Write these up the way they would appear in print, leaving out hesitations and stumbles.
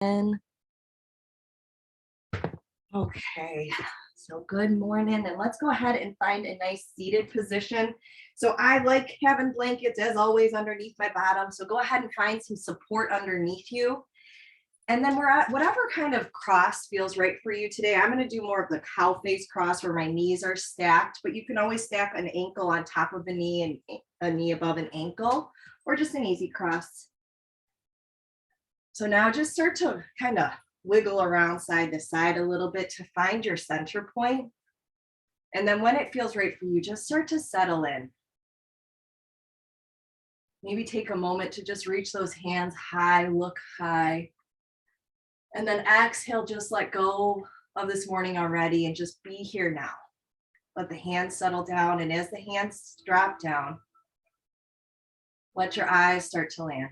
And okay, so good morning, and let's go ahead and find a nice seated position. So I like having blankets as always underneath my bottom. So go ahead and find some support underneath you. And then we're at whatever kind of cross feels right for you today. I'm going to do more of the cow face cross where my knees are stacked, but you can always stack an ankle on top of a knee and a knee above an ankle, or just an easy cross. So now just start to kind of wiggle around side to side a little bit to find your center point. And then when it feels right for you, just start to settle in. Maybe take a moment to just reach those hands high, look high. And then exhale, just let go of this morning already and just be here now. Let the hands settle down. And as the hands drop down, let your eyes start to land.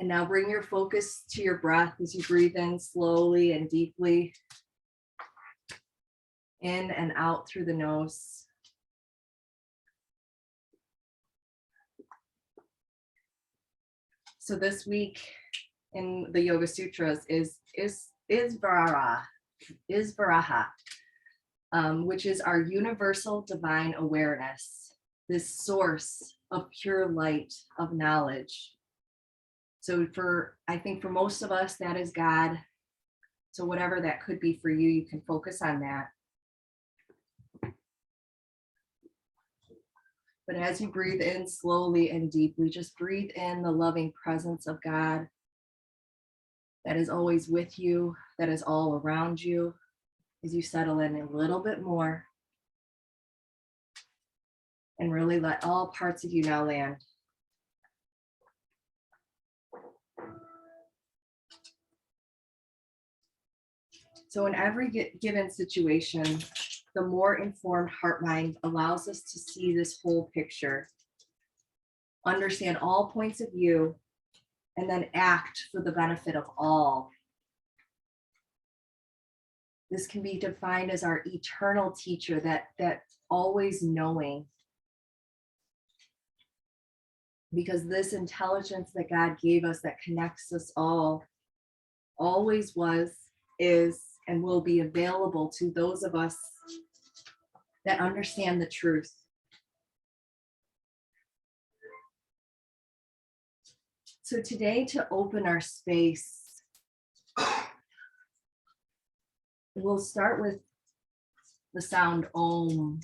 And now bring your focus to your breath as you breathe in slowly and deeply. In and out through the nose. So this week in the Yoga Sutras is Varaha, which is our universal divine awareness, this source of pure light of knowledge. So I think for most of us, that is God. So whatever that could be for you, you can focus on that. But as you breathe in slowly and deeply, just breathe in the loving presence of God that is always with you, that is all around you. As you settle in a little bit more and really let all parts of you now land. So in every given situation, the more informed heart mind allows us to see this whole picture, understand all points of view, and then act for the benefit of all. This can be defined as our eternal teacher, that always knowing. Because this intelligence that God gave us that connects us all always was, is, and will be available to those of us that understand the truth. So today, to open our space, we'll start with the sound Om.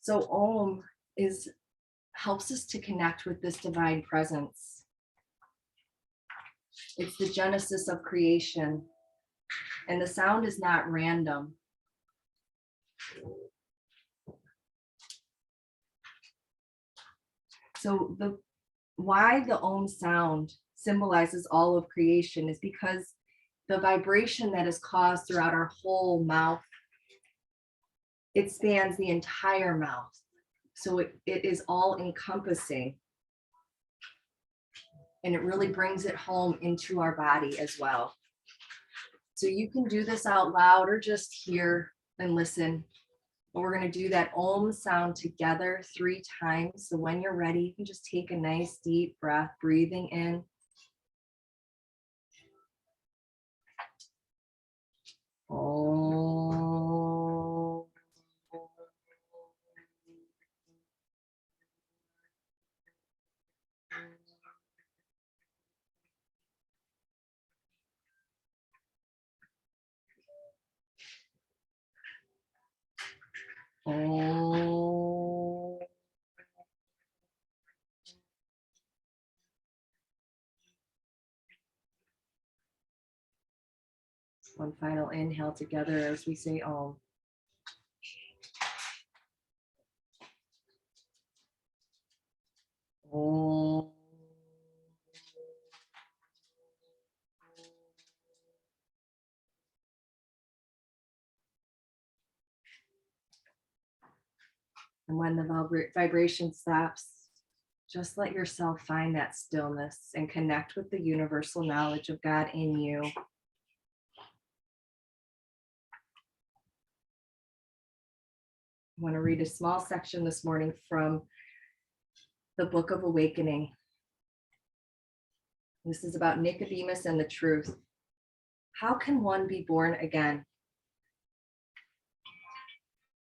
So Om helps us to connect with this divine presence. It's the genesis of creation, and the sound is not random. So why the Om sound symbolizes all of creation is because the vibration that is caused throughout our whole mouth, it spans the entire mouth. So it is all encompassing. And it really brings it home into our body as well. So you can do this out loud or just hear and listen. But we're going to do that Om sound together 3 times. So when you're ready, you can just take a nice deep breath, breathing in. Om. Om. One final inhale together as we say Om. Om. And when the vibration stops, just let yourself find that stillness and connect with the universal knowledge of God in you. I want to read a small section this morning from the Book of Awakening. This is about Nicodemus and the truth. How can one be born again?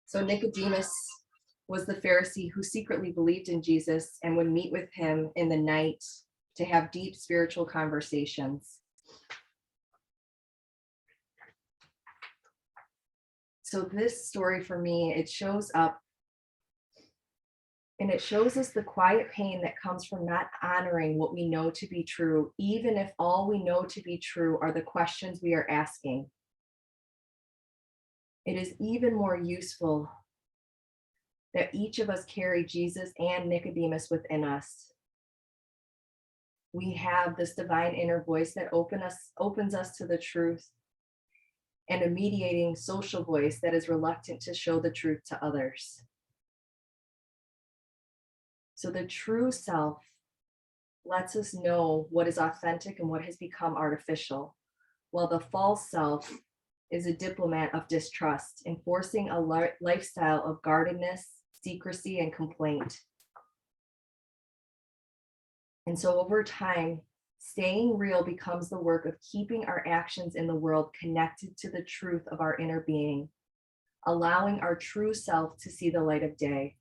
So Nicodemus was the Pharisee who secretly believed in Jesus and would meet with him in the night to have deep spiritual conversations. So this story for me, it shows up and it shows us the quiet pain that comes from not honoring what we know to be true, even if all we know to be true are the questions we are asking. It is even more useful that each of us carry Jesus and Nicodemus within us. We have this divine inner voice that opens us to the truth, and a mediating social voice that is reluctant to show the truth to others. So the true self lets us know what is authentic and what has become artificial, while the false self is a diplomat of distrust, enforcing a lifestyle of guardedness, secrecy, and complaint. And so over time, staying real becomes the work of keeping our actions in the world connected to the truth of our inner being, allowing our true self to see the light of day.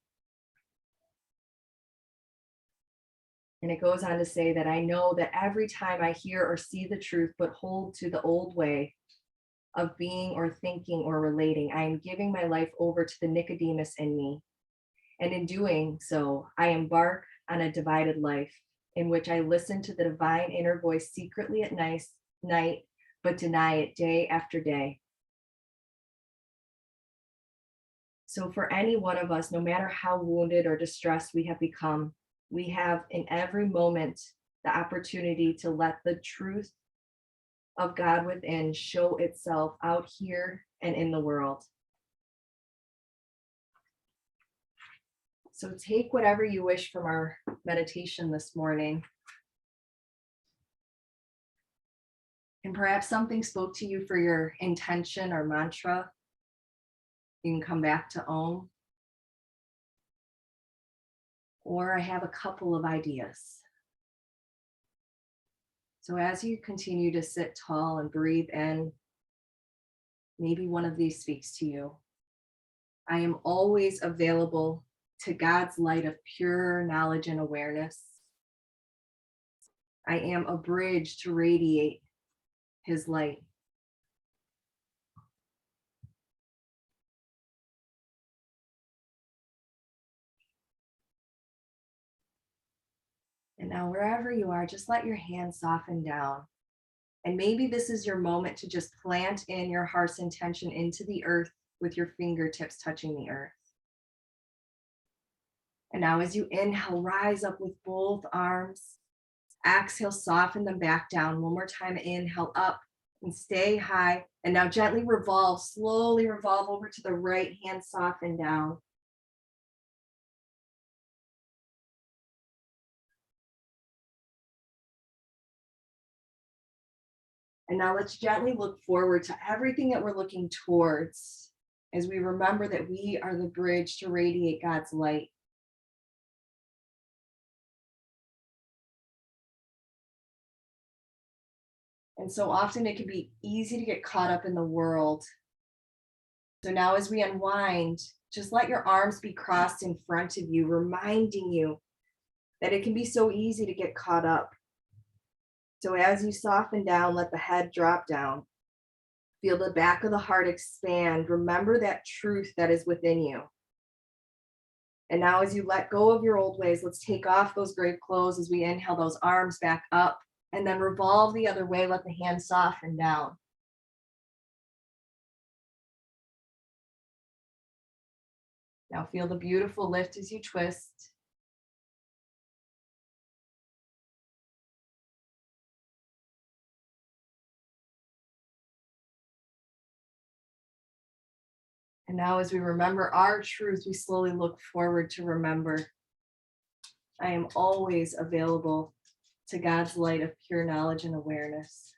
And it goes on to say that I know that every time I hear or see the truth, but hold to the old way of being or thinking or relating, I am giving my life over to the Nicodemus in me. And in doing so, I embark on a divided life in which I listen to the divine inner voice secretly at night, but deny it day after day. So for any one of us, no matter how wounded or distressed we have become, we have in every moment the opportunity to let the truth of God within show itself out here and in the world. So take whatever you wish from our meditation this morning. And perhaps something spoke to you for your intention or mantra. You can come back to Om. Or I have a couple of ideas. So as you continue to sit tall and breathe in, maybe one of these speaks to you. I am always available to God's light of pure knowledge and awareness. I am a bridge to radiate His light. And now wherever you are, just let your hands soften down. And maybe this is your moment to just plant in your heart's intention into the earth with your fingertips touching the earth. And now as you inhale, rise up with both arms. Exhale, soften them back down. One more time, inhale up and stay high. And now gently revolve, slowly revolve over to the right hand, soften down. And now let's gently look forward to everything that we're looking towards as we remember that we are the bridge to radiate God's light. And so often it can be easy to get caught up in the world. So now as we unwind, just let your arms be crossed in front of you, reminding you that it can be so easy to get caught up. So as you soften down, let the head drop down. Feel the back of the heart expand. Remember that truth that is within you. And now as you let go of your old ways, let's take off those grave clothes as we inhale those arms back up and then revolve the other way. Let the hands soften down. Now feel the beautiful lift as you twist. And now as we remember our truth, we slowly look forward to remember. I am always available to God's light of pure knowledge and awareness.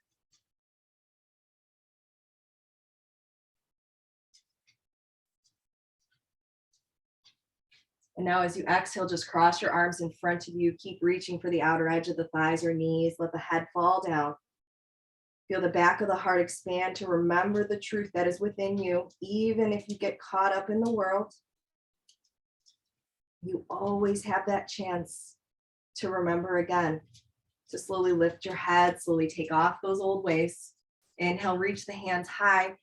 And now as you exhale, just cross your arms in front of you. Keep reaching for the outer edge of the thighs or knees. Let the head fall down. Feel the back of the heart expand to remember the truth that is within you. Even if you get caught up in the world, you always have that chance to remember again, to slowly lift your head, slowly take off those old ways. Inhale, reach the hands high.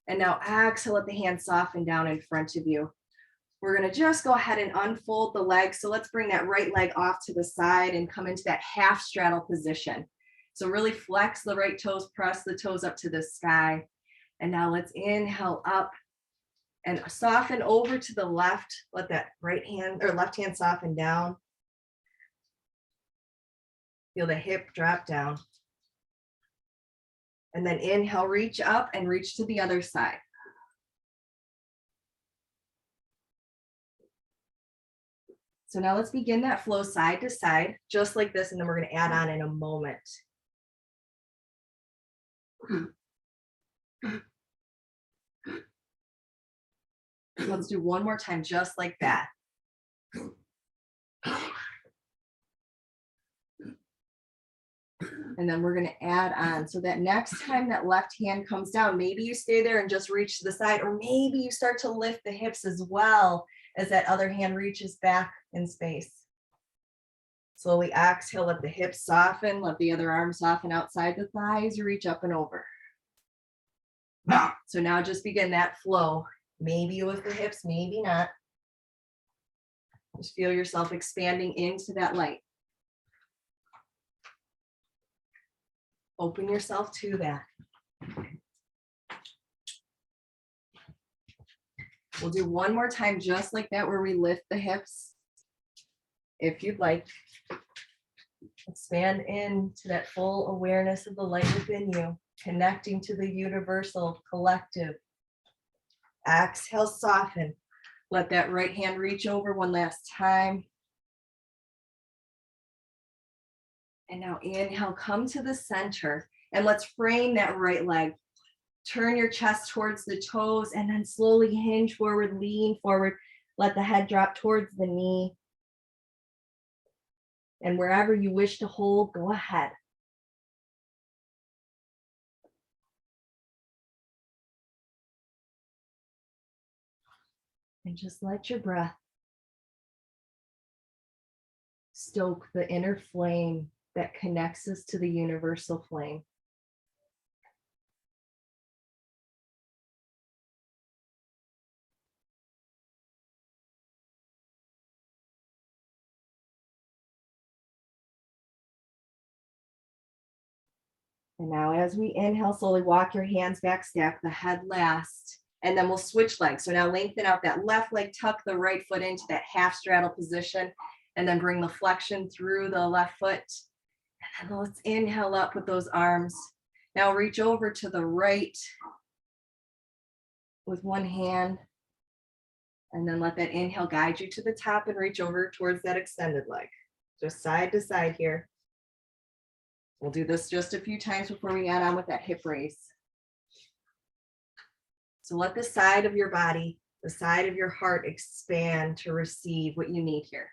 And now exhale, let the hands soften down in front of you. We're going to just go ahead and unfold the legs. So let's bring that right leg off to the side and come into that half straddle position. So really flex the right toes, press the toes up to the sky. And now let's inhale up and soften over to the left. Let that right hand or left hand soften down. Feel the hip drop down. And then inhale, reach up and reach to the other side. So now let's begin that flow side to side, just like this, and then we're going to add on in a moment. Let's do one more time, just like that. And then we're going to add on. So that next time that left hand comes down, maybe you stay there and just reach to the side, or maybe you start to lift the hips as well as that other hand reaches back in space. Slowly exhale, let the hips soften, let the other arm soften outside the thighs, reach up and over. So now just begin that flow. Maybe you lift the hips, maybe not. Just feel yourself expanding into that light. Open yourself to that. We'll do one more time just like that, where we lift the hips. If you'd like, expand into that full awareness of the light within you, connecting to the universal collective. Exhale, soften. Let that right hand reach over one last time. And now inhale, come to the center, and let's frame that right leg. Turn your chest towards the toes and then slowly hinge forward, lean forward. Let the head drop towards the knee. And wherever you wish to hold, go ahead. And just let your breath stoke the inner flame that connects us to the universal flame. And now as we inhale, slowly walk your hands back, stack the head last, and then we'll switch legs. So now lengthen out that left leg, tuck the right foot into that half straddle position, and then bring the flexion through the left foot. And then let's inhale up with those arms. Now reach over to the right with one hand, and then let that inhale guide you to the top and reach over towards that extended leg. Just side to side here. We'll do this just a few times before we add on with that hip raise. So let the side of your body, the side of your heart expand to receive what you need here.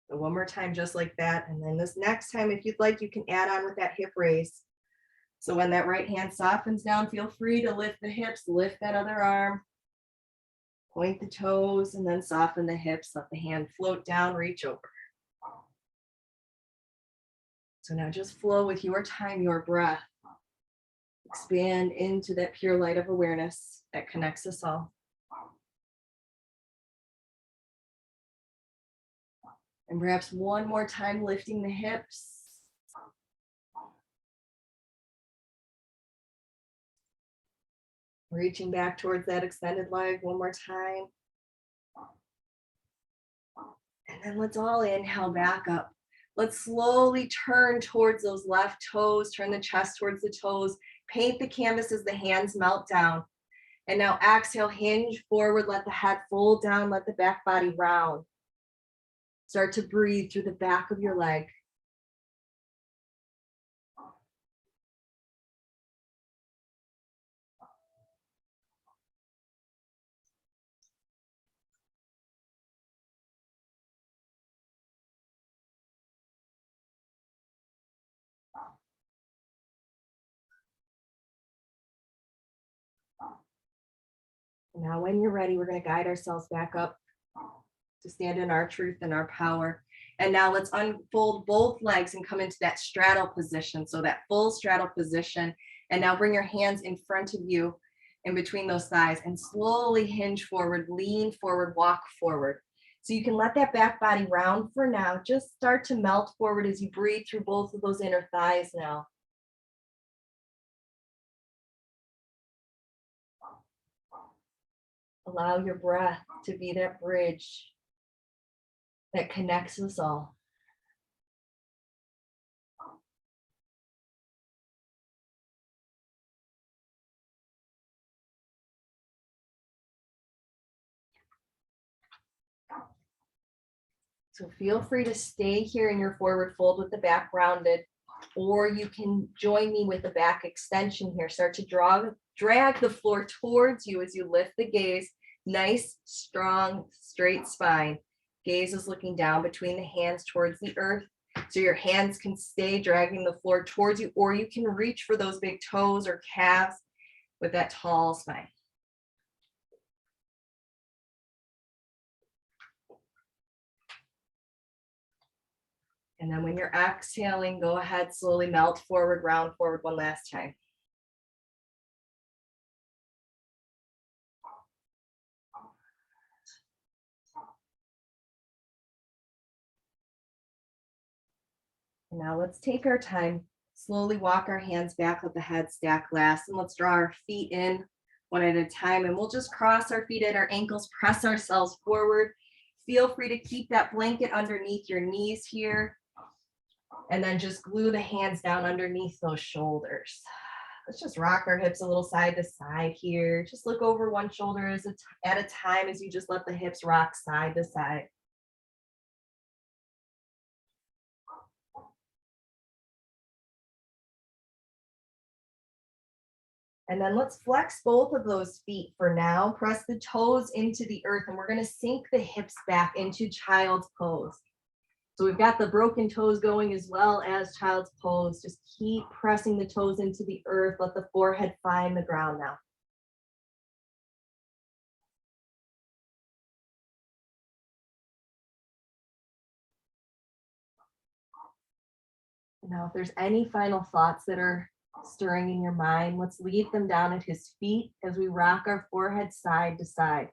So one more time, just like that. And then this next time, if you'd like, you can add on with that hip raise. So when that right hand softens down, feel free to lift the hips, lift that other arm, point the toes, and then soften the hips. Let the hand float down, reach over. So now just flow with your time, your breath. Expand into that pure light of awareness that connects us all. And perhaps one more time, lifting the hips. Reaching back towards that extended leg one more time. And then let's all inhale back up. Let's slowly turn towards those left toes, turn the chest towards the toes, paint the canvas as the hands melt down. And now exhale, hinge forward, let the head fold down, let the back body round. Start to breathe through the back of your leg. Now, when you're ready, we're going to guide ourselves back up to stand in our truth and our power. And now let's unfold both legs and come into that straddle position. So that full straddle position. And now bring your hands in front of you in between those thighs and slowly hinge forward, lean forward, walk forward. So you can let that back body round for now. Just start to melt forward as you breathe through both of those inner thighs now. Allow your breath to be that bridge that connects us all. So feel free to stay here in your forward fold with the back rounded, or you can join me with the back extension here. Start to drag the floor towards you as you lift the gaze. Nice, strong, straight spine. Gaze is looking down between the hands towards the earth. So your hands can stay dragging the floor towards you, or you can reach for those big toes or calves with that tall spine. And then when you're exhaling, go ahead, slowly melt forward, round forward one last time. And now let's take our time, slowly walk our hands back, let the head stack last, and let's draw our feet in one at a time. And we'll just cross our feet at our ankles, press ourselves forward. Feel free to keep that blanket underneath your knees here. And then just glue the hands down underneath those shoulders. Let's just rock our hips a little side to side here. Just look over one shoulder at a time as you just let the hips rock side to side. And then let's flex both of those feet for now. Press the toes into the earth, and we're going to sink the hips back into child's pose. So we've got the broken toes going as well as child's pose. Just keep pressing the toes into the earth. Let the forehead find the ground now. Now, if there's any final thoughts that are stirring in your mind, let's leave them down at his feet as we rock our forehead side to side.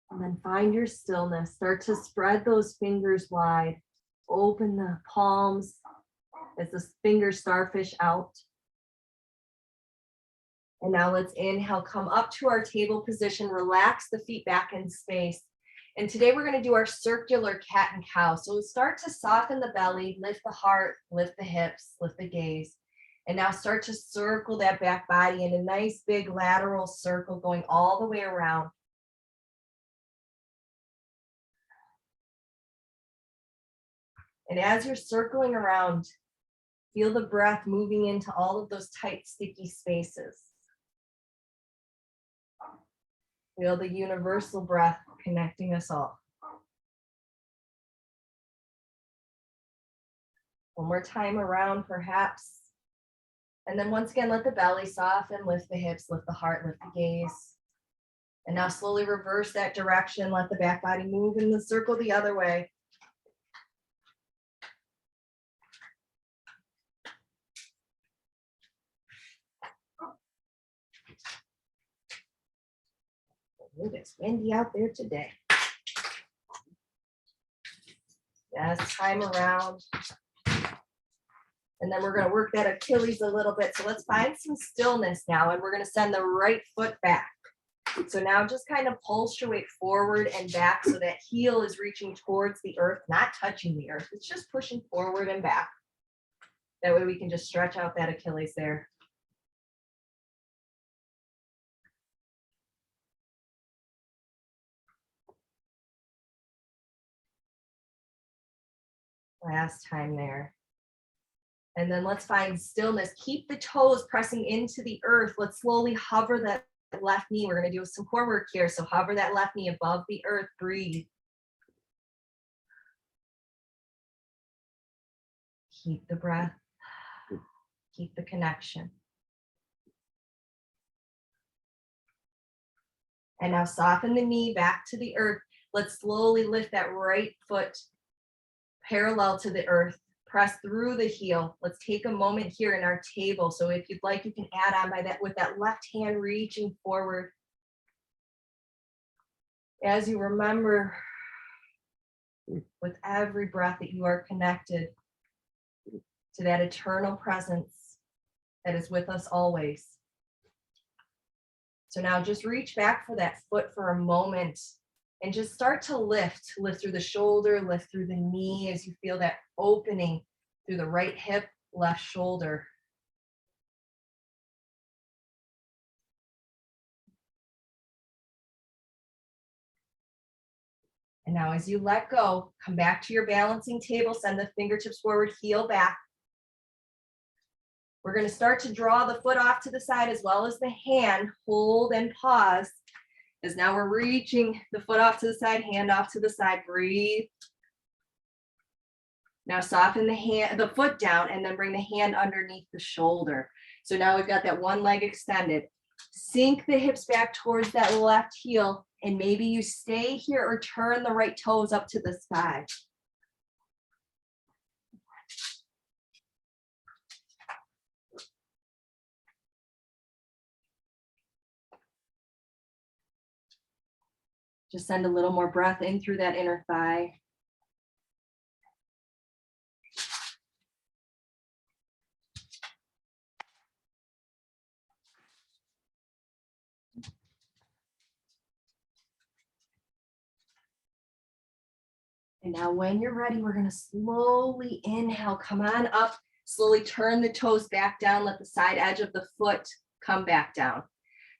And then find your stillness. Start to spread those fingers wide. Open the palms as the fingers starfish out. And now let's inhale, come up to our table position, relax the feet back in space. And today we're going to do our circular cat and cow. So start to soften the belly, lift the heart, lift the hips, lift the gaze. And now start to circle that back body in a nice big lateral circle going all the way around. And as you're circling around, feel the breath moving into all of those tight, sticky spaces. Feel the universal breath connecting us all. One more time around, perhaps. And then once again, let the belly soften, lift the hips, lift the heart, lift the gaze. And now slowly reverse that direction. Let the back body move in the circle the other way. It's windy out there today. Last time around. And then we're going to work that Achilles a little bit. So let's find some stillness now. And we're going to send the right foot back. So now just kind of pulse your weight forward and back so that heel is reaching towards the earth, not touching the earth. It's just pushing forward and back. That way we can just stretch out that Achilles there. Last time there. And then let's find stillness. Keep the toes pressing into the earth. Let's slowly hover that left knee. We're going to do some core work here. So hover that left knee above the earth. Breathe. Keep the breath. Keep the connection. And now soften the knee back to the earth. Let's slowly lift that right foot parallel to the earth. Press through the heel. Let's take a moment here in our table. So if you'd like, you can add on by that with that left hand reaching forward. As you remember, with every breath that you are connected to that eternal presence that is with us always. So now just reach back for that foot for a moment and just start to lift through the shoulder, lift through the knee as you feel that opening through the right hip, left shoulder. And now as you let go, come back to your balancing table, send the fingertips forward, heel back. We're going to start to draw the foot off to the side as well as the hand. Hold and pause. As now we're reaching the foot off to the side, hand off to the side. Breathe. Now soften the foot down and then bring the hand underneath the shoulder. So now we've got that one leg extended. Sink the hips back towards that left heel, and maybe you stay here or turn the right toes up to the side. Just send a little more breath in through that inner thigh. And now when you're ready, we're going to slowly inhale, come on up, slowly turn the toes back down, let the side edge of the foot come back down.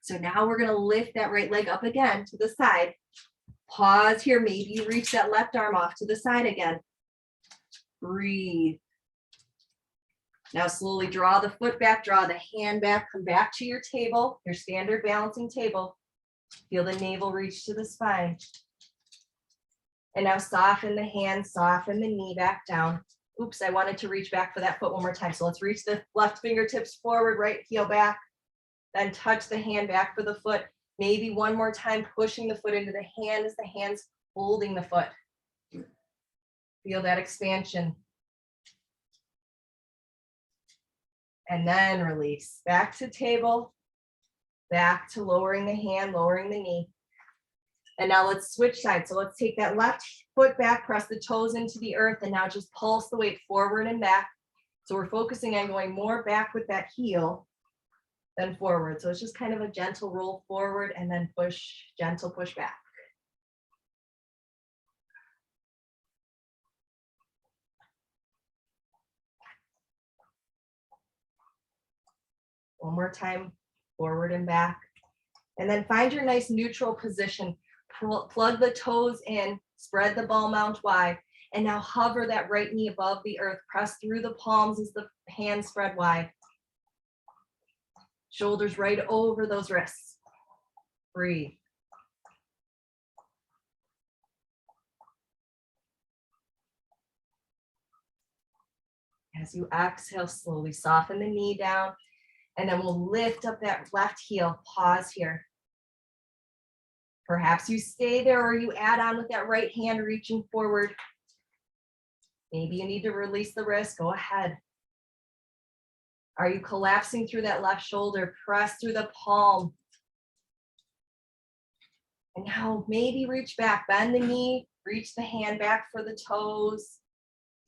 So now we're going to lift that right leg up again to the side. Pause here, maybe you reach that left arm off to the side again. Breathe. Now slowly draw the foot back, draw the hand back, come back to your table, your standard balancing table. Feel the navel reach to the spine. And now soften the hand, soften the knee back down. Oops, I wanted to reach back for that foot one more time. So let's reach the left fingertips forward, right heel back, then touch the hand back for the foot. Maybe one more time, pushing the foot into the hand as the hand's holding the foot. Feel that expansion. And then release. Back to table, back to lowering the hand, lowering the knee. And now let's switch sides. So let's take that left foot back, press the toes into the earth, and now just pulse the weight forward and back. So we're focusing on going more back with that heel than forward. So it's just kind of a gentle roll forward and then push, gentle push back. One more time, forward and back. And then find your nice neutral position. Plug the toes in, spread the ball mount wide, and now hover that right knee above the earth. Press through the palms as the hands spread wide. Shoulders right over those wrists. Breathe. As you exhale, slowly soften the knee down, and then we'll lift up that left heel. Pause here. Perhaps you stay there or you add on with that right hand reaching forward. Maybe you need to release the wrist. Go ahead. Are you collapsing through that left shoulder? Press through the palm. And now maybe reach back, bend the knee, reach the hand back for the toes.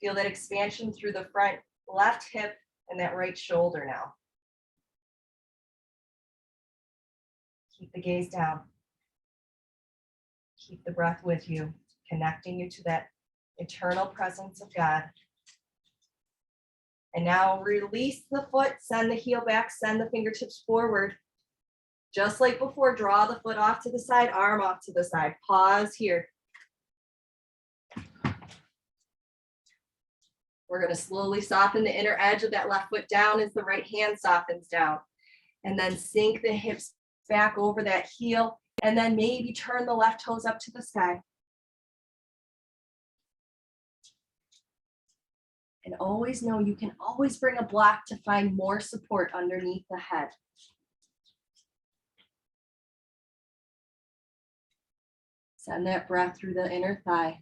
Feel that expansion through the front left hip and that right shoulder now. Keep the gaze down. Keep the breath with you, connecting you to that eternal presence of God. And now release the foot, send the heel back, send the fingertips forward. Just like before, draw the foot off to the side, arm off to the side. Pause here. We're going to slowly soften the inner edge of that left foot down as the right hand softens down. And then sink the hips back over that heel. And then maybe turn the left toes up to the sky. And always know you can always bring a block to find more support underneath the head. Send that breath through the inner thigh.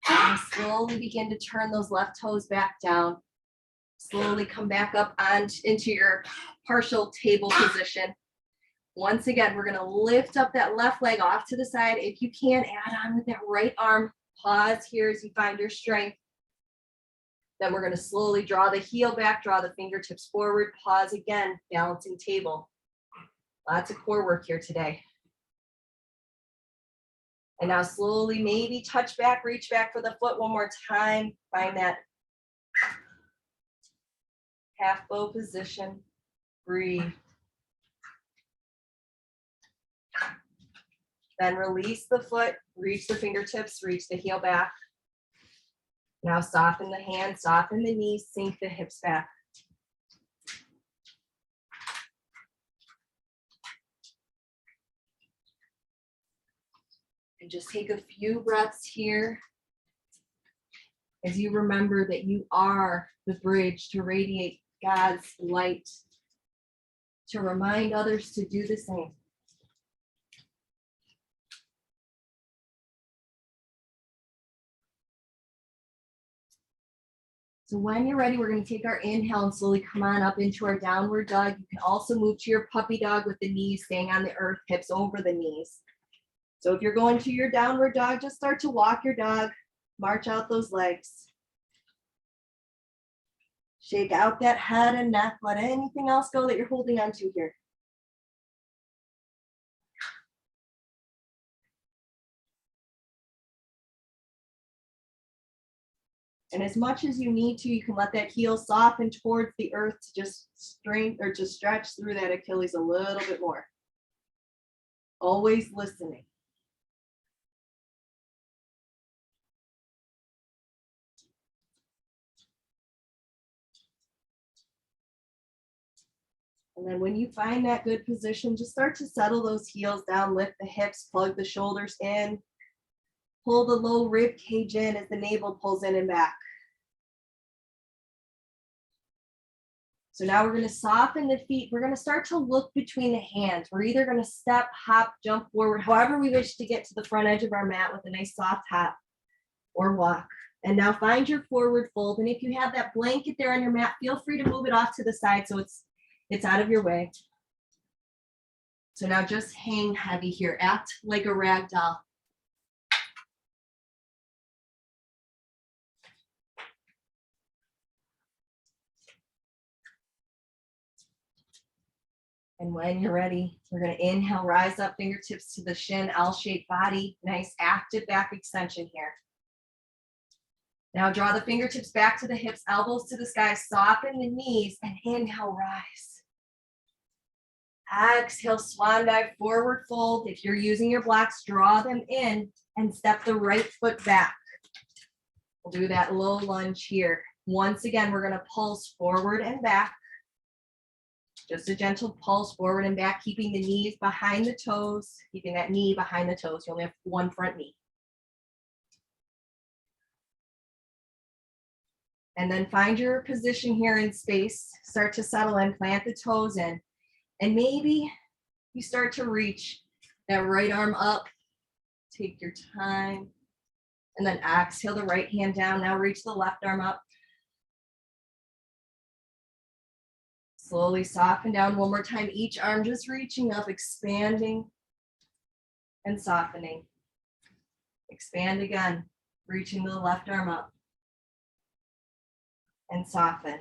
And slowly begin to turn those left toes back down. Slowly come back up into your partial table position. Once again, we're going to lift up that left leg off to the side. If you can, add on with that right arm. Pause here as you find your strength. Then we're going to slowly draw the heel back, draw the fingertips forward. Pause again, balancing table. Lots of core work here today. And now slowly maybe touch back, reach back for the foot one more time. Find that half bow position. Breathe. Then release the foot, reach the fingertips, reach the heel back. Now soften the hands, soften the knees, sink the hips back. And just take a few breaths here as you remember that you are the bridge to radiate God's light, to remind others to do the same. So when you're ready, we're going to take our inhale and slowly come on up into our downward dog. You can also move to your puppy dog with the knees staying on the earth, hips over the knees. So if you're going to your downward dog, just start to walk your dog, march out those legs. Shake out that head and neck, let anything else go that you're holding on to here. And as much as you need to, you can let that heel soften towards the earth to just strengthen or to stretch through that Achilles a little bit more. Always listening. And then when you find that good position, just start to settle those heels down, lift the hips, plug the shoulders in, pull the low rib cage in as the navel pulls in and back. So now we're going to soften the feet. We're going to start to look between the hands. We're either going to step, hop, jump forward, however we wish to get to the front edge of our mat with a nice soft hop or walk. And now find your forward fold. And if you have that blanket there on your mat, feel free to move it off to the side so it's out of your way. So now just hang heavy here. Act like a rag doll. And when you're ready, we're going to inhale, rise up, fingertips to the shin, L-shaped body. Nice active back extension here. Now draw the fingertips back to the hips, elbows to the sky, soften the knees, and inhale, rise. Exhale, swan dive, forward fold. If you're using your blocks, draw them in and step the right foot back. We'll do that low lunge here. Once again, we're going to pulse forward and back. Just a gentle pulse forward and back, keeping the knees behind the toes, keeping that knee behind the toes. You only have one front knee. And then find your position here in space. Start to settle in, plant the toes in. And maybe you start to reach that right arm up. Take your time. And then exhale the right hand down. Now reach the left arm up. Slowly soften down one more time. Each arm just reaching up, expanding and softening. Expand again, reaching the left arm up and soften.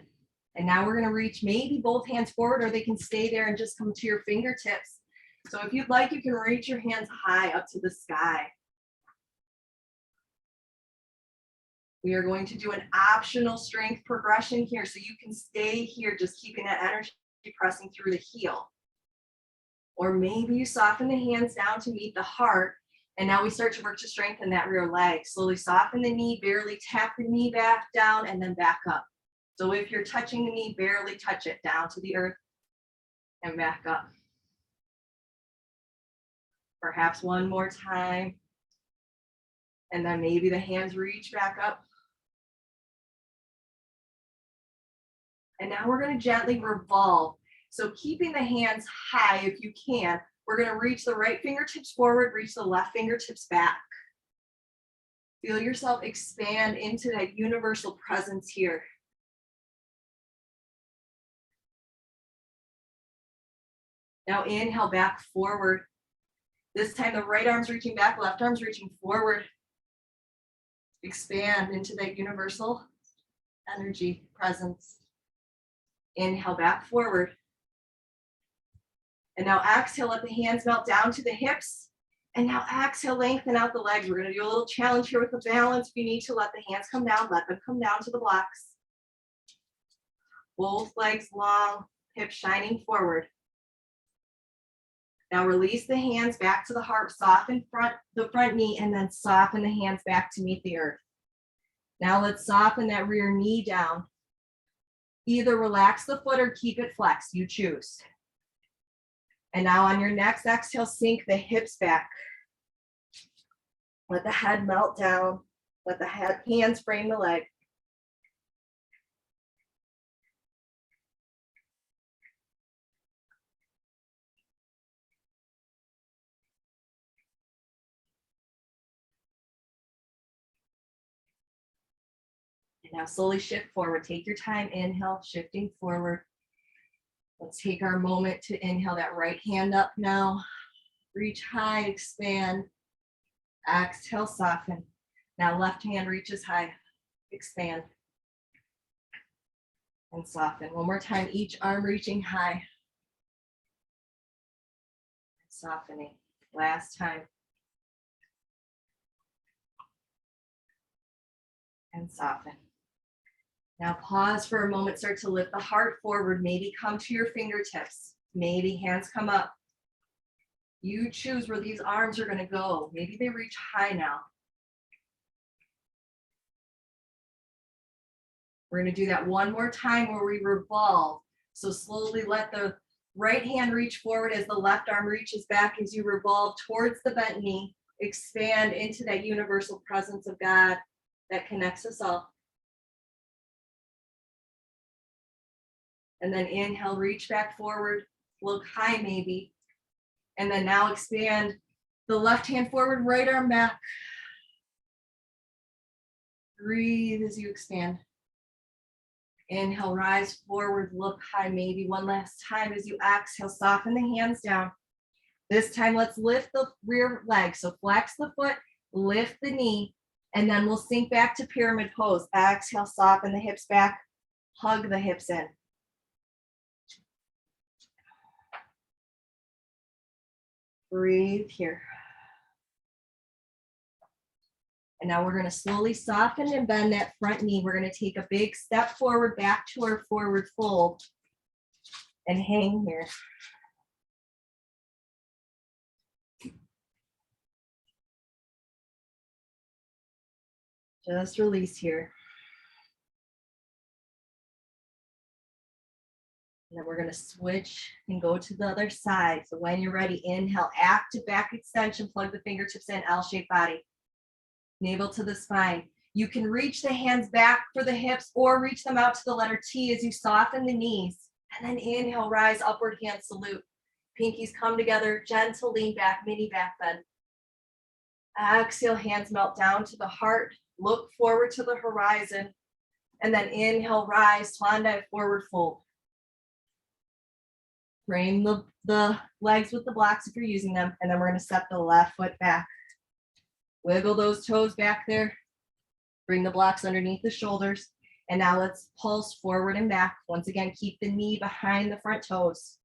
And now we're going to reach maybe both hands forward, or they can stay there and just come to your fingertips. So if you'd like, you can reach your hands high up to the sky. We are going to do an optional strength progression here. So you can stay here, just keeping that energy pressing through the heel. Or maybe you soften the hands down to meet the heart. And now we start to work to strengthen that rear leg. Slowly soften the knee, barely tap the knee back down and then back up. So if you're touching the knee, barely touch it down to the earth and back up. Perhaps one more time. And then maybe the hands reach back up. And now we're going to gently revolve. So keeping the hands high if you can, we're going to reach the right fingertips forward, reach the left fingertips back. Feel yourself expand into that universal presence here. Now inhale back forward. This time the right arm's reaching back, left arm's reaching forward. Expand into that universal energy presence. Inhale back forward. And now exhale, let the hands melt down to the hips. And now exhale, lengthen out the legs. We're going to do a little challenge here with the balance. If you need to let the hands come down, let them come down to the blocks. Both legs long, hips shining forward. Now release the hands back to the heart, soften the front knee, and then soften the hands back to meet the earth. Now let's soften that rear knee down. Either relax the foot or keep it flexed, you choose. And now on your next exhale, sink the hips back. Let the head melt down. Let the hands frame the leg. And now slowly shift forward. Take your time. Inhale, shifting forward. Let's take our moment to inhale that right hand up now. Reach high, expand. Exhale, soften. Now left hand reaches high, expand. And soften. One more time, each arm reaching high. Softening. Last time. And soften. Now pause for a moment, start to lift the heart forward, maybe come to your fingertips, maybe hands come up. You choose where these arms are going to go. Maybe they reach high now. We're going to do that one more time where we revolve. So slowly let the right hand reach forward as the left arm reaches back as you revolve towards the bent knee. Expand into that universal presence of God that connects us all. And then inhale, reach back forward, look high maybe. And then now expand the left hand forward, right arm back. Breathe as you expand. Inhale, rise forward, look high maybe. One last time as you exhale, soften the hands down. This time, let's lift the rear leg. So flex the foot, lift the knee, and then we'll sink back to pyramid pose. Exhale, soften the hips back, hug the hips in. Breathe here. And now we're going to slowly soften and bend that front knee. We're going to take a big step forward, back to our forward fold, and hang here. Just release here. And then we're going to switch and go to the other side. So when you're ready, inhale, active back extension, plug the fingertips in, L-shaped body. Navel to the spine. You can reach the hands back for the hips or reach them out to the letter T as you soften the knees. And then inhale, rise, upward hand salute. Pinkies come together, gentle lean back, mini back bend. Exhale, hands melt down to the heart. Look forward to the horizon. And then inhale, rise, swan dive, forward fold. Frame the legs with the blocks if you're using them. And then we're going to step the left foot back. Wiggle those toes back there. Bring the blocks underneath the shoulders. And now let's pulse forward and back. Once again, keep the knee behind the front toes.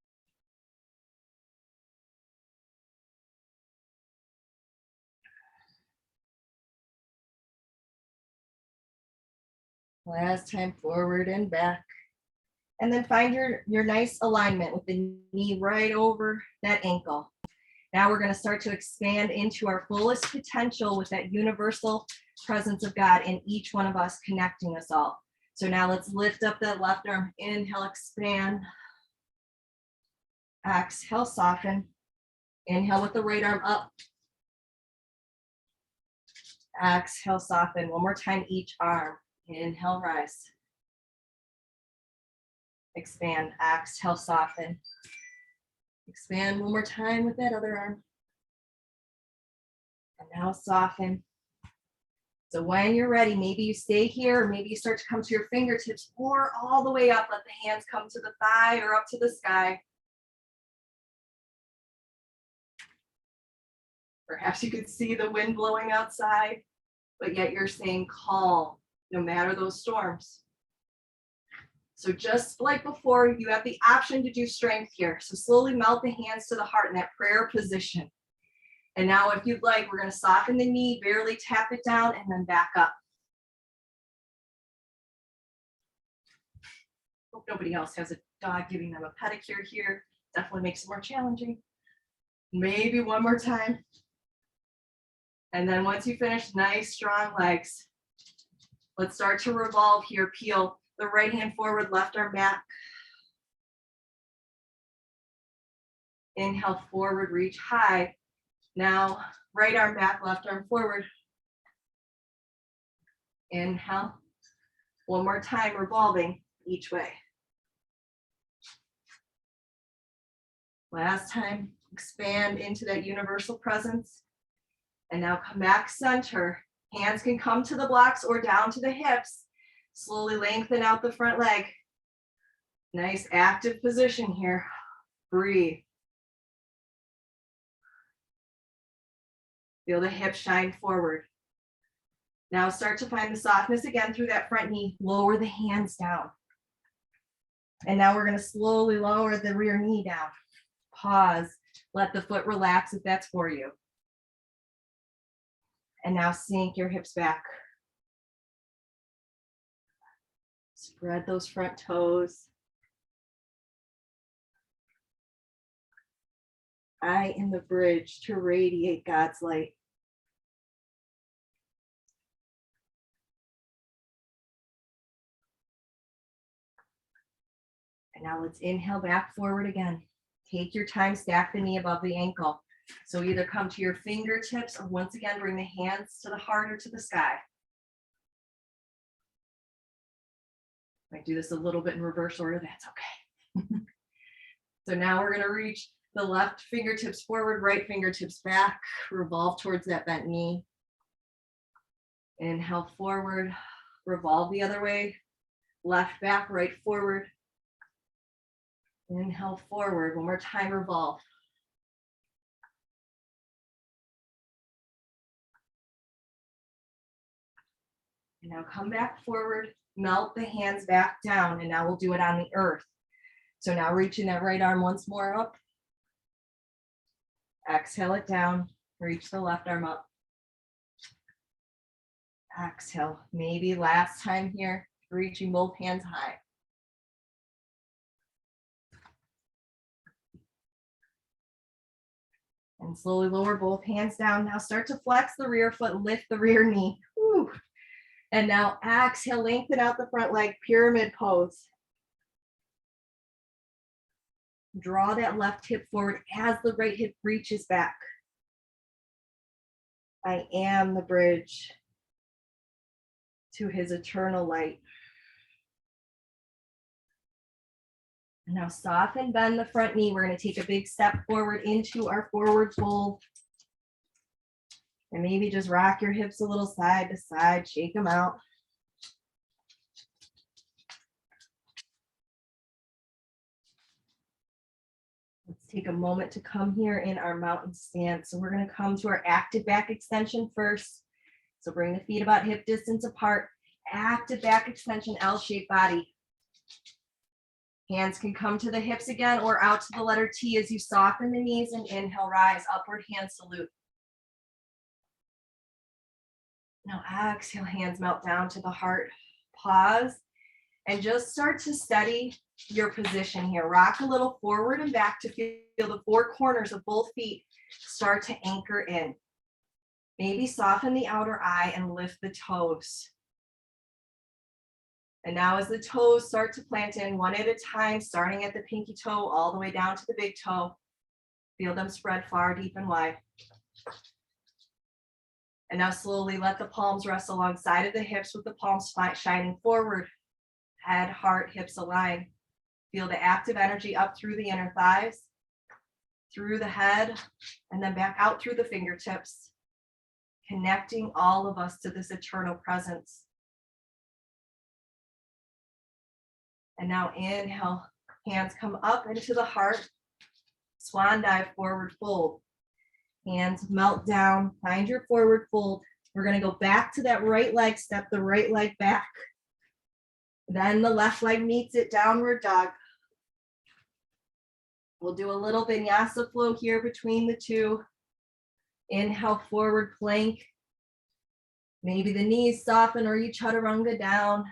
Last time, forward and back. And then find your nice alignment with the knee right over that ankle. Now we're going to start to expand into our fullest potential with that universal presence of God in each one of us, connecting us all. So now let's lift up that left arm. Inhale, expand. Exhale, soften. Inhale with the right arm up. Exhale, soften. One more time, each arm. Inhale, rise. Expand. Exhale, soften. Expand one more time with that other arm. And now soften. So when you're ready, maybe you stay here, or maybe you start to come to your fingertips or all the way up. Let the hands come to the thigh or up to the sky. Perhaps you could see the wind blowing outside, but yet you're staying calm no matter those storms. So just like before, you have the option to do strength here. So slowly melt the hands to the heart in that prayer position. And now if you'd like, we're going to soften the knee, barely tap it down, and then back up. Hope nobody else has a dog giving them a pedicure here. Definitely makes it more challenging. Maybe one more time. And then once you finish, nice strong legs. Let's start to revolve here. Peel the right hand forward, left arm back. Inhale, forward, reach high. Now, right arm back, left arm forward. Inhale. One more time, revolving each way. Last time, expand into that universal presence. And now come back center. Hands can come to the blocks or down to the hips. Slowly lengthen out the front leg. Nice active position here. Breathe. Feel the hips shine forward. Now start to find the softness again through that front knee. Lower the hands down. And now we're going to slowly lower the rear knee down. Pause. Let the foot relax if that's for you. And now sink your hips back. Spread those front toes. I am the bridge to radiate God's light. And now let's inhale back forward again. Take your time, stack the knee above the ankle. So either come to your fingertips or once again, bring the hands to the heart or to the sky. I do this a little bit in reverse order, that's okay. So now we're gonna reach the left fingertips forward, right fingertips back, revolve towards that bent knee. Inhale forward, revolve the other way, left back, right forward. Inhale forward, one more time, revolve. And now come back forward, melt the hands back down, and now we'll do it on the earth. So now reaching that right arm once more up. Exhale it down, reach the left arm up. Exhale, maybe last time here, reaching both hands high. And slowly lower both hands down. Now start to flex the rear foot, lift the rear knee. Whew. And now exhale, lengthen out the front leg, pyramid pose. Draw that left hip forward as the right hip reaches back. I am the bridge to his eternal light. Now soften, bend the front knee. We're going to take a big step forward into our forward fold. And maybe just rock your hips a little side to side, shake them out. Let's take a moment to come here in our mountain stance. So we're going to come to our active back extension first. So bring the feet about hip distance apart. Active back extension, L-shaped body. Hands can come to the hips again or out to the letter T as you soften the knees and inhale, rise, upward hand salute. Now exhale, hands melt down to the heart. Pause and just start to steady your position here. Rock a little forward and back to feel the four corners of both feet start to anchor in. Maybe soften the outer eye and lift the toes. And now as the toes start to plant in one at a time, starting at the pinky toe all the way down to the big toe, feel them spread far, deep, and wide. And now slowly let the palms rest alongside of the hips with the palms shining forward. Head, heart, hips align. Feel the active energy up through the inner thighs, through the head, and then back out through the fingertips, connecting all of us to this eternal presence. And now inhale, hands come up into the heart, swan dive, forward fold. Hands melt down, find your forward fold. We're gonna go back to that right leg, step the right leg back. Then the left leg meets it, downward dog. We'll do a little vinyasa flow here between the two. Inhale, forward plank. Maybe the knees soften or you chaturanga down.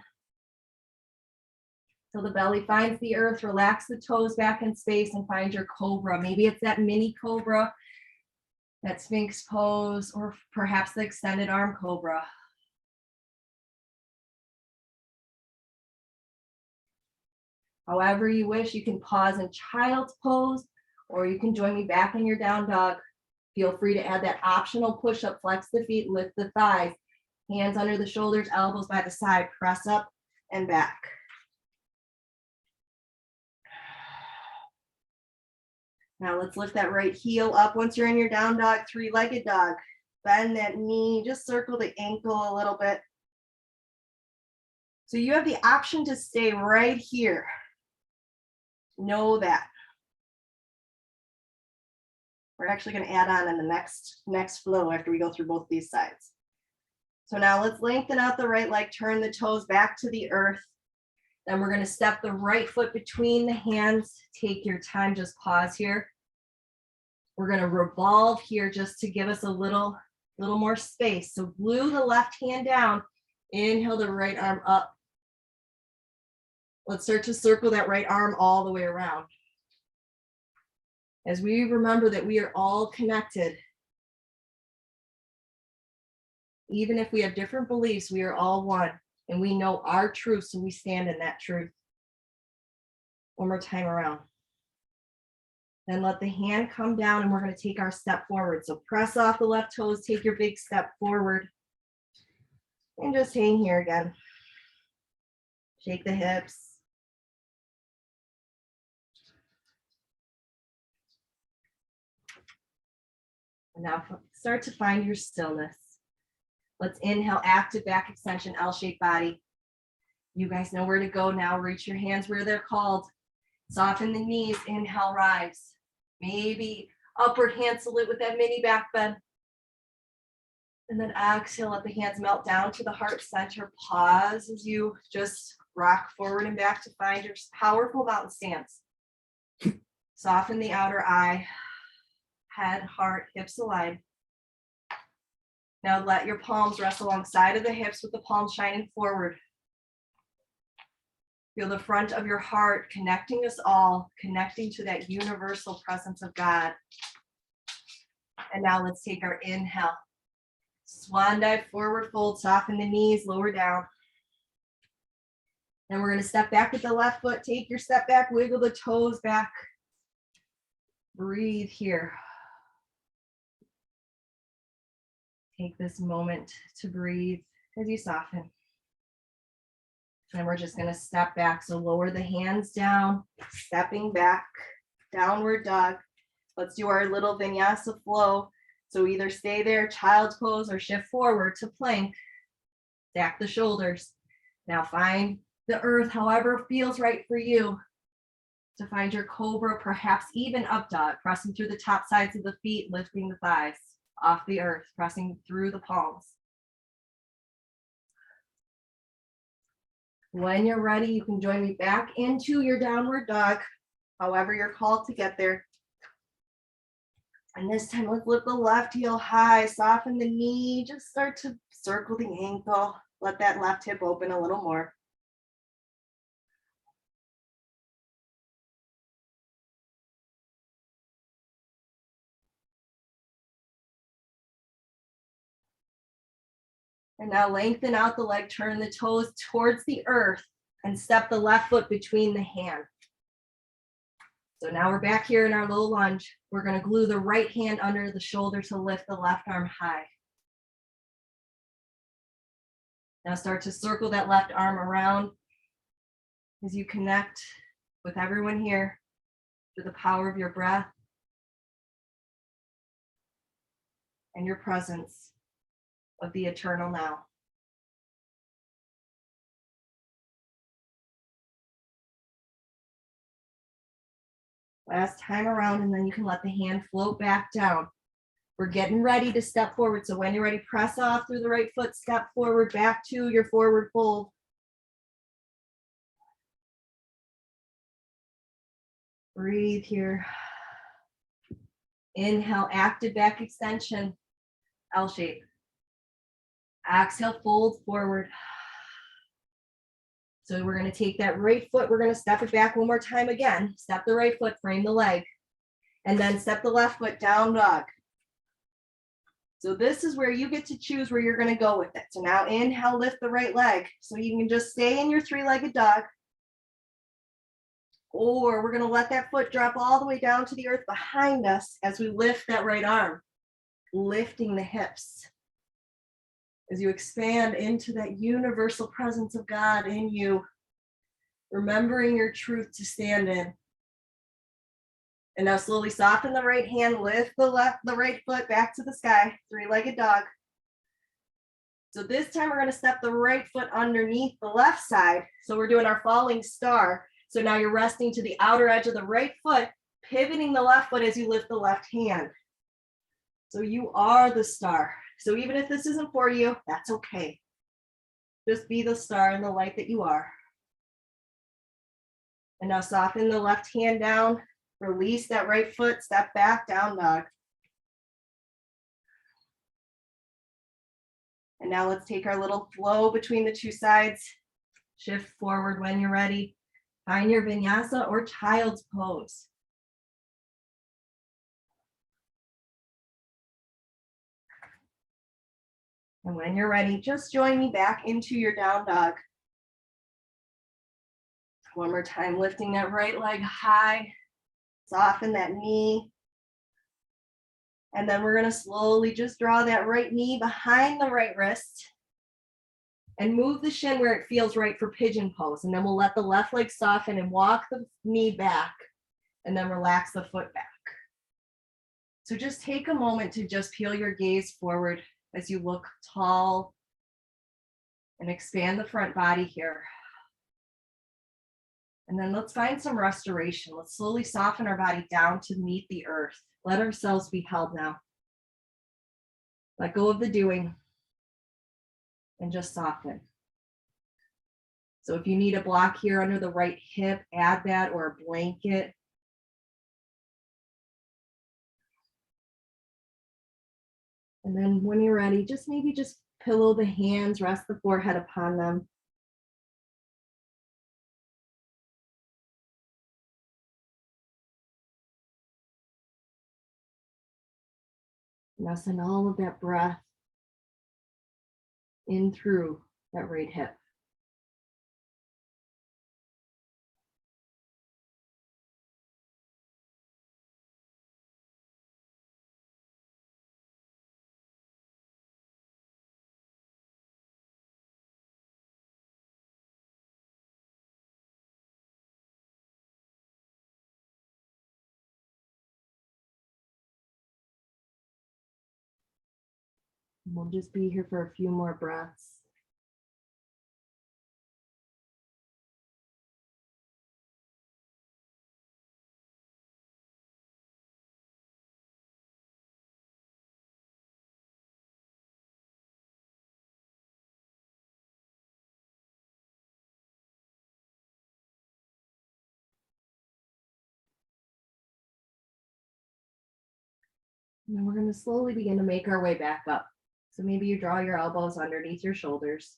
So the belly finds the earth, relax the toes back in space and find your cobra. Maybe it's that mini cobra, that Sphinx pose, or perhaps the extended arm cobra. However you wish, you can pause in child's pose, or you can join me back in your down dog. Feel free to add that optional push-up, flex the feet, lift the thighs, hands under the shoulders, elbows by the side, press up and back. Now let's lift that right heel up. Once you're in your down dog, three-legged dog, bend that knee, just circle the ankle a little bit. So you have the option to stay right here. Know that. We're actually going to add on in the next flow after we go through both these sides. So now let's lengthen out the right leg, turn the toes back to the earth. Then we're going to step the right foot between the hands. Take your time, just pause here. We're going to revolve here just to give us a little more space. So glue the left hand down, inhale the right arm up. Let's start to circle that right arm all the way around. As we remember that we are all connected. Even if we have different beliefs, we are all one. And we know our truth, so we stand in that truth. One more time around. Then let the hand come down and we're going to take our step forward. So press off the left toes, take your big step forward. And just hang here again. Shake the hips. And now start to find your stillness. Let's inhale, active back extension, L-shaped body. You guys know where to go now. Reach your hands where they're called. Soften the knees, inhale, rise. Maybe upward hand salute with that mini back bend. And then exhale, let the hands melt down to the heart center. Pause as you just rock forward and back to find your powerful mountain stance. Soften the outer eye, head, heart, hips align. Now let your palms rest alongside of the hips with the palms shining forward. Feel the front of your heart connecting us all, connecting to that universal presence of God. And now let's take our inhale. Swan dive, forward fold, soften the knees, lower down. Then we're going to step back with the left foot. Take your step back, wiggle the toes back. Breathe here. Take this moment to breathe as you soften. And we're just going to step back. So lower the hands down, stepping back, downward dog. Let's do our little vinyasa flow. So either stay there, child's pose, or shift forward to plank. Stack the shoulders. Now find the earth, however feels right for you. To find your cobra, perhaps even up dog, pressing through the top sides of the feet, lifting the thighs off the earth, pressing through the palms. When you're ready, you can join me back into your downward dog, however you're called to get there. And this time, let's lift the left heel high, soften the knee, just start to circle the ankle, Let that left hip open a little more. And now lengthen out the leg, turn the toes towards the earth and step the left foot between the hand. So now we're back here in our low lunge. We're going to glue the right hand under the shoulder to lift the left arm high. Now start to circle that left arm around as you connect with everyone here through the power of your breath and your presence of the eternal now. Last time around, and then you can let the hand float back down. We're getting ready to step forward. So when you're ready, press off through the right foot, step forward back to your forward fold. Breathe here. Inhale, active back extension, L shape. Exhale, fold forward. So we're going to take that right foot, we're going to step it back one more time again. Step the right foot, frame the leg, and then step the left foot, down dog. So this is where you get to choose where you're going to go with it. So now inhale, lift the right leg. So you can just stay in your three-legged dog. Or we're going to let that foot drop all the way down to the earth behind us as we lift that right arm, lifting the hips. As you expand into that universal presence of God in you, remembering your truth to stand in. And now slowly soften the right hand, lift the right foot back to the sky, three-legged dog. So this time we're going to step the right foot underneath the left side. So we're doing our falling star. So now you're resting to the outer edge of the right foot, pivoting the left foot as you lift the left hand. So you are the star. So even if this isn't for you, that's okay. Just be the star in the light that you are. And now soften the left hand down, release that right foot, step back, down dog. And now let's take our little flow between the two sides. Shift forward when you're ready. Find your vinyasa or child's pose. And when you're ready, just join me back into your down dog. One more time, lifting that right leg high, soften that knee. And then we're going to slowly just draw that right knee behind the right wrist and move the shin where it feels right for pigeon pose. And then we'll let the left leg soften and walk the knee back and then relax the foot back. So just take a moment to just peel your gaze forward as you look tall and expand the front body here. And then let's find some restoration. Let's slowly soften our body down to meet the earth. Let ourselves be held now. Let go of the doing and just soften. So if you need a block here under the right hip, add that, or a blanket. And then when you're ready, just maybe just pillow the hands, rest the forehead upon them. Now send all of that breath in through that right hip. And we'll just be here for a few more breaths. And then we're going to slowly begin to make our way back up. So maybe you draw your elbows underneath your shoulders.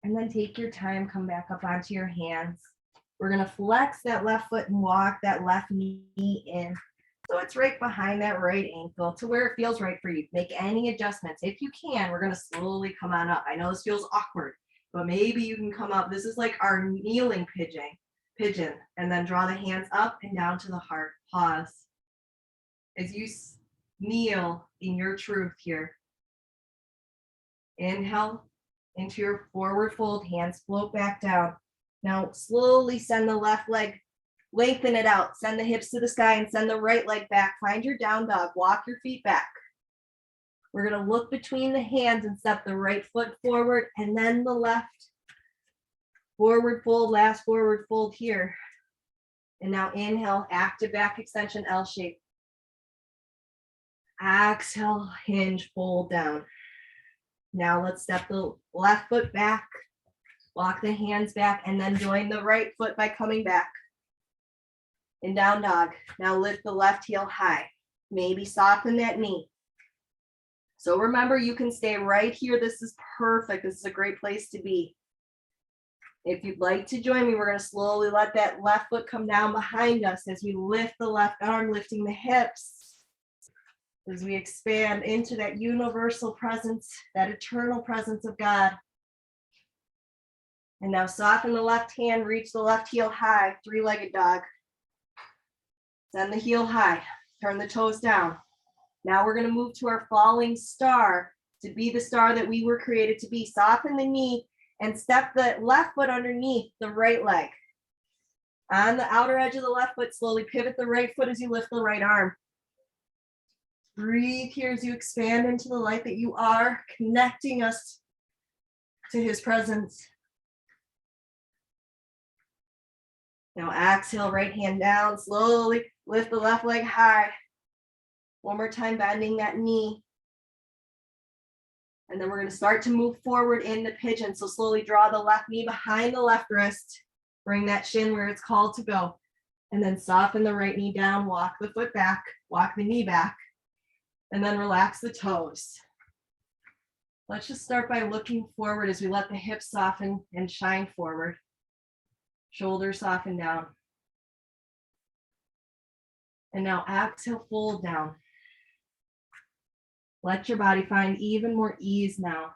And then take your time, come back up onto your hands. We're gonna flex that left foot and walk that left knee in. So it's right behind that right ankle to where it feels right for you. Make any adjustments. If you can, we're gonna slowly come on up. I know this feels awkward, but maybe you can come up. This is like our kneeling pigeon, and then draw the hands up and down to the heart. Pause. As you kneel in your truth here. Inhale into your forward fold, hands float back down. Now slowly send the left leg, lengthen it out, send the hips to the sky and send the right leg back. Find your down dog, walk your feet back. We're gonna look between the hands and step the right foot forward and then the left. Forward fold, last forward fold here. And now inhale, active back extension, L shape. Exhale, hinge, fold down. Now let's step the left foot back, walk the hands back, and then join the right foot by coming back. In down dog. Now lift the left heel high. Maybe soften that knee. So remember, you can stay right here. This is perfect. This is a great place to be. If you'd like to join me, we're going to slowly let that left foot come down behind us as we lift the left arm, lifting the hips. As we expand into that universal presence, that eternal presence of God. And now soften the left hand, reach the left heel high, three-legged dog. Send the heel high, turn the toes down. Now we're going to move to our falling star to be the star that we were created to be. Soften the knee and step the left foot underneath the right leg. On the outer edge of the left foot, slowly pivot the right foot as you lift the right arm. Breathe here as you expand into the light that you are, connecting us to his presence. Now exhale, right hand down, slowly lift the left leg high. One more time, bending that knee. And then we're going to start to move forward in the pigeon. So slowly draw the left knee behind the left wrist. Bring that shin where it's called to go. And then soften the right knee down, walk the foot back, walk the knee back. And then relax the toes. Let's just start by looking forward as we let the hips soften and shine forward. Shoulders soften down. And now exhale, fold down. Let your body find even more ease now.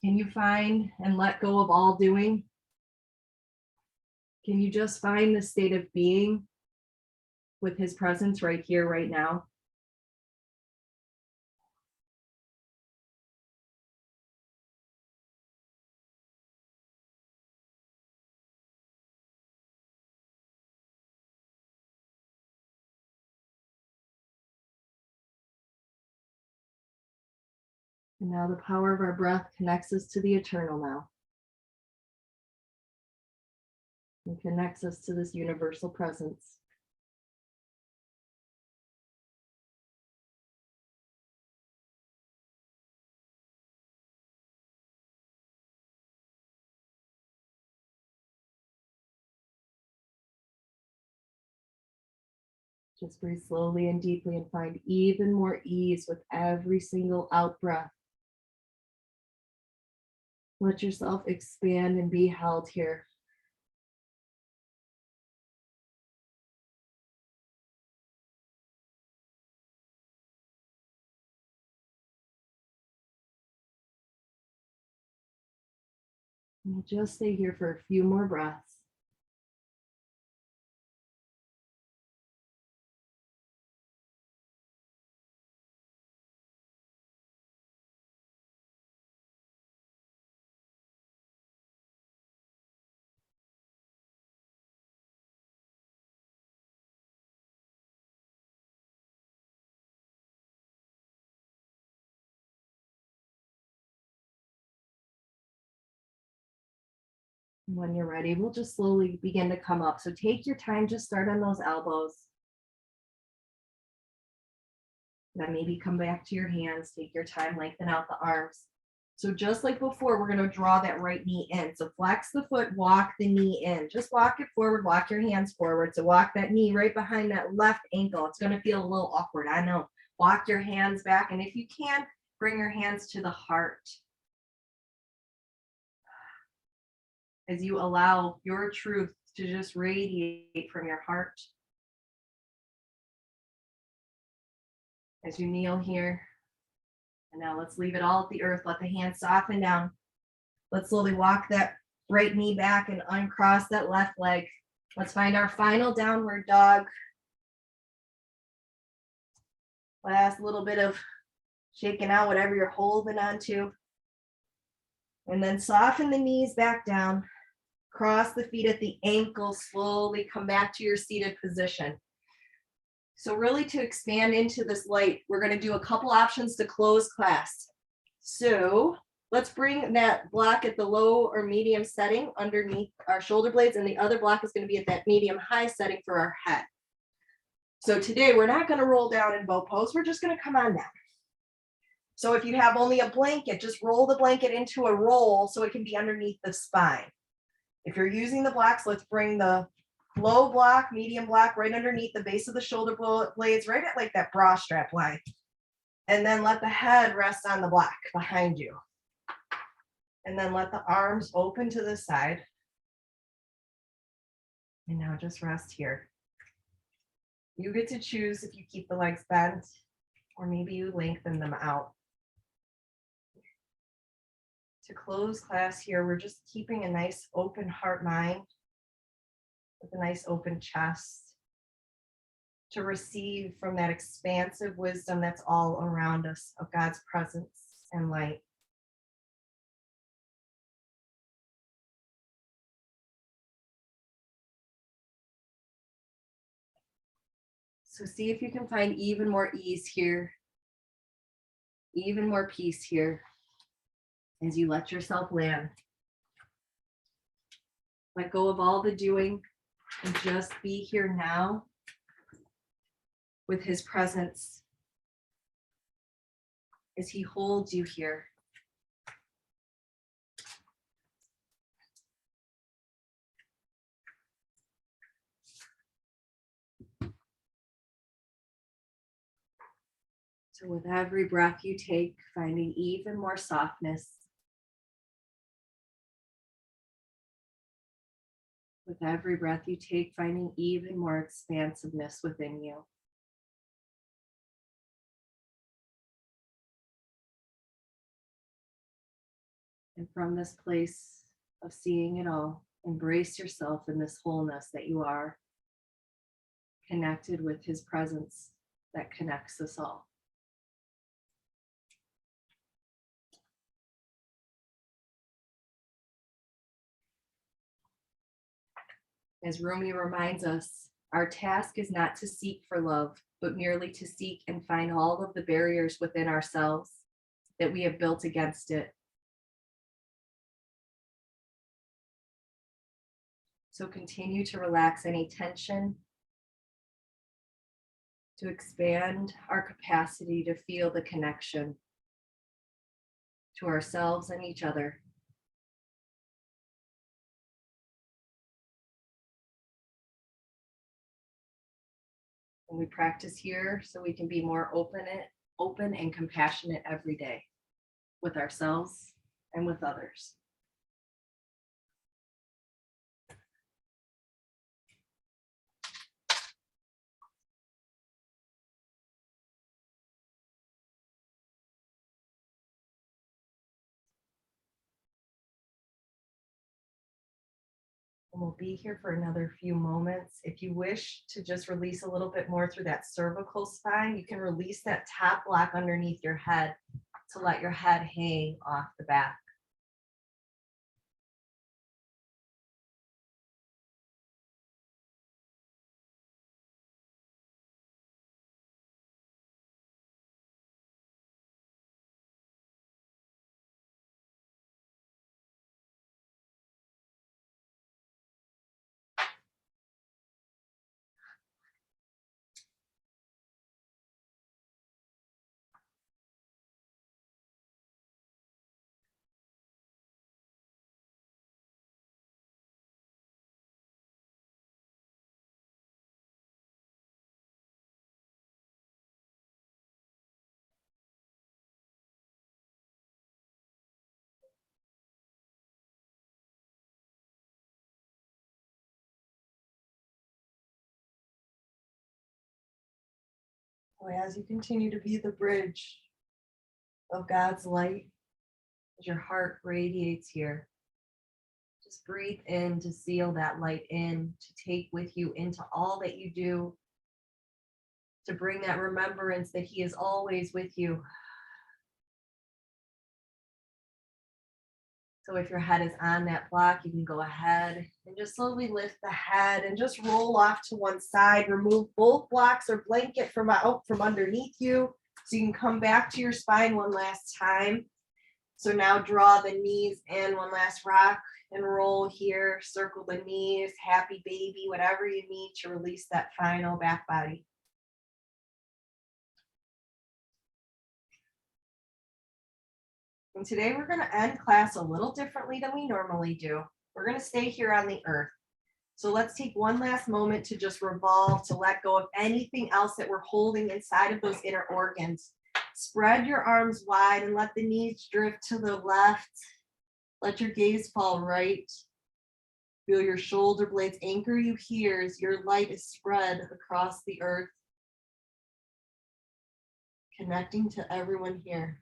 Can you find and let go of all doing? Can you just find the state of being with his presence right here, right now? And now the power of our breath connects us to the eternal now. And connects us to this universal presence. Just breathe slowly and deeply and find even more ease with every single out breath. Let yourself expand and be held here. And we'll just stay here for a few more breaths. When you're ready, we'll just slowly begin to come up. So take your time, just start on those elbows. Then maybe come back to your hands, take your time, lengthen out the arms. So just like before, we're going to draw that right knee in. So flex the foot, walk the knee in. Just walk it forward, walk your hands forward. So walk that knee right behind that left ankle. It's going to feel a little awkward, I know. Walk your hands back, and if you can, bring your hands to the heart. as you allow your truth to just radiate from your heart. As you kneel here, and now let's leave it all at the earth. Let the hands soften down. Let's slowly walk that right knee back and uncross that left leg. Let's find our final downward dog. Last little bit of shaking out whatever you're holding on to. And then soften the knees back down. Cross the feet at the ankles, slowly come back to your seated position. So really to expand into this light, we're going to do a couple options to close class. So let's bring that block at the low or medium setting underneath our shoulder blades, and the other block is going to be at that medium high setting for our head. So today we're not going to roll down in bow pose, we're just going to come on down. So if you have only a blanket, just roll the blanket into a roll so it can be underneath the spine. If you're using the blocks, let's bring the low block, medium block right underneath the base of the shoulder blades, right at like that bra strap line. And then let the head rest on the block behind you. And then let the arms open to the side. And now just rest here. You get to choose if you keep the legs bent or maybe you lengthen them out. To close class here, we're just keeping a nice open heart mind with a nice open chest to receive from that expansive wisdom that's all around us of God's presence and light. So see if you can find even more ease here, even more peace here as you let yourself land. Let go of all the doing and just be here now with his presence as he holds you here. So with every breath you take, finding even more softness. With every breath you take, finding even more expansiveness within you. And from this place of seeing it all, embrace yourself in this wholeness that you are, connected with his presence that connects us all. As Rumi reminds us, our task is not to seek for love, but merely to seek and find all of the barriers within ourselves that we have built against it. So continue to relax any tension, to expand our capacity to feel the connection to ourselves and each other. And we practice here so we can be more open and compassionate every day with ourselves and with others. And we'll be here for another few moments. If you wish to just release a little bit more through that cervical spine, you can release that top block underneath your head to let your head hang off the back. So as you continue to be the bridge of God's light, as your heart radiates here, just breathe in to seal that light in, to take with you into all that you do, to bring that remembrance that He is always with you. So if your head is on that block, you can go ahead and just slowly lift the head and just roll off to one side. Remove both blocks or blanket from out from underneath you, so you can come back to your spine one last time. So now draw the knees in, one last rock and roll here. Circle the knees, happy baby, whatever you need to release that final back body. And today we're going to end class a little differently than we normally do. We're going to stay here on the earth. So let's take one last moment to just revolve, to let go of anything else that we're holding inside of those inner organs. Spread your arms wide and let the knees drift to the left. Let your gaze fall right. Feel your shoulder blades anchor you here as your light is spread across the earth, connecting to everyone here.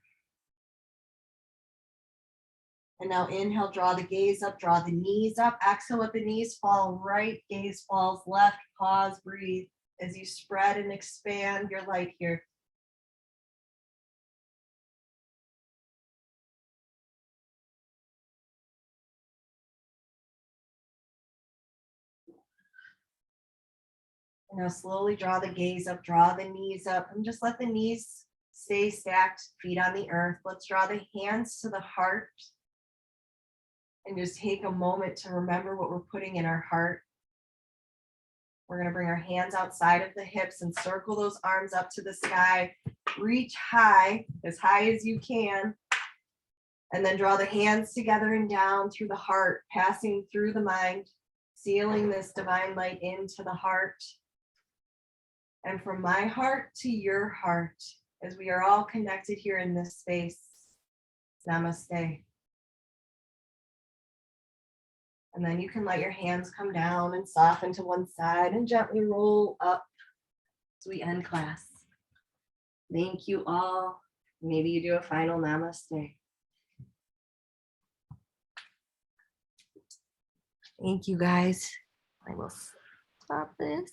And now inhale, draw the gaze up, draw the knees up. Exhale, let the knees fall right, gaze falls left. Pause, breathe as you spread and expand your light here. And now slowly draw the gaze up, draw the knees up, and just let the knees stay stacked, feet on the earth. Let's draw the hands to the heart. And just take a moment to remember what we're putting in our heart. We're going to bring our hands outside of the hips and circle those arms up to the sky. Reach high as you can. And then draw the hands together and down through the heart, passing through the mind, sealing this divine light into the heart. And from my heart to your heart, as we are all connected here in this space, namaste. And then you can let your hands come down and soften to one side and gently roll up as we end class. Thank you all. Maybe you do a final namaste. Thank you guys. I will stop this.